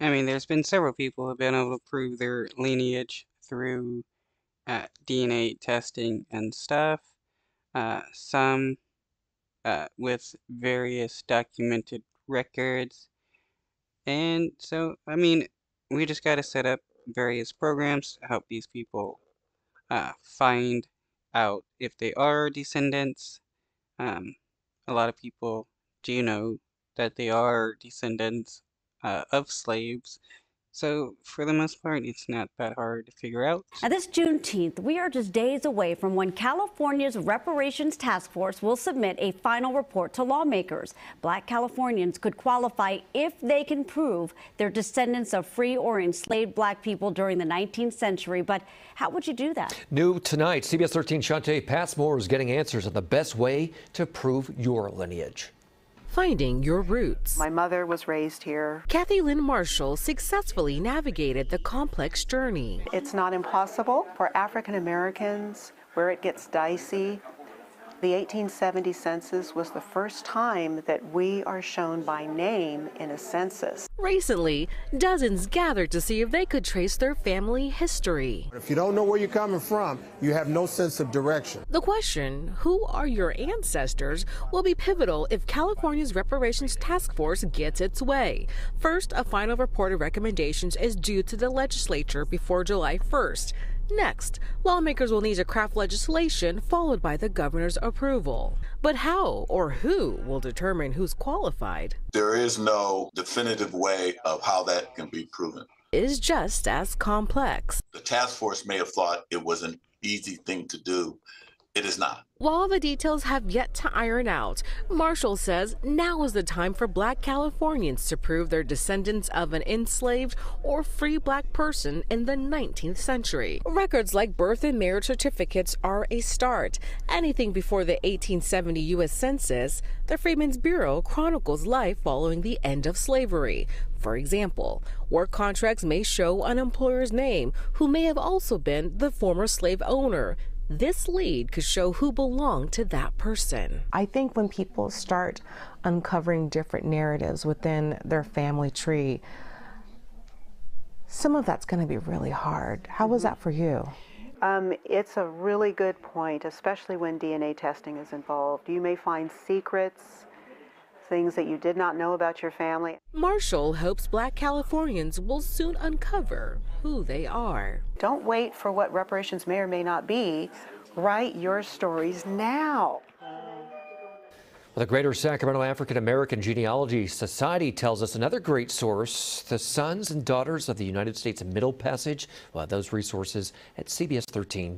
I mean, there's been several people who have been able to prove their lineage through DNA testing and stuff. Some with various documented records. And so, I mean, we just got to set up various programs to help these people find out if they are descendants. Um, a lot of people do know that they are descendants of slaves. So, for the most part, it's not that hard to figure out. Now, this Juneteenth, we are just days away from when California's reparations task force will submit a final report to lawmakers. Black Californians could qualify if they can prove they're descendants of free or enslaved black people during the 19th century. But how would you do that? New tonight, CBS 13 Shantae Passmore is getting answers on the best way to prove your lineage. Finding your roots. My mother was raised here. Kathy Lynn Marshall successfully navigated the complex journey. It's not impossible for African Americans where it gets dicey. The 1870 census was the first time that we are shown by name in a census. Recently, dozens gathered to see if they could trace their family history. If you don't know where you're coming from, you have no sense of direction. The question, who are your ancestors, will be pivotal if California's reparations task force gets its way. First, a final report of recommendations is due to the legislature before July 1st. Next, lawmakers will need to craft legislation followed by the governor's approval. But how or who will determine who's qualified? There is no definitive way of how that can be proven. It is just as complex. The task force may have thought it was an easy thing to do. It is not. While the details have yet to iron out, Marshall says now is the time for Black Californians to prove they're descendants of an enslaved or free Black person in the 19th century. Records like birth and marriage certificates are a start. Anything before the 1870 U.S. Census, the Freedmen's Bureau chronicles life following the end of slavery. For example, work contracts may show an employer's name who may have also been the former slave owner. This lead could show who belonged to that person. I think when people start uncovering different narratives within their family tree, some of that's going to be really hard. How was that for you? It's a really good point, especially when DNA testing is involved. You may find secrets, things that you did not know about your family. Marshall hopes Black Californians will soon uncover who they are. Don't wait for what reparations may or may not be. Write your stories now. The Greater Sacramento African American Genealogy Society tells us another great source, the Sons and Daughters of the United States Middle Passage. Well, those resources at CBS 13.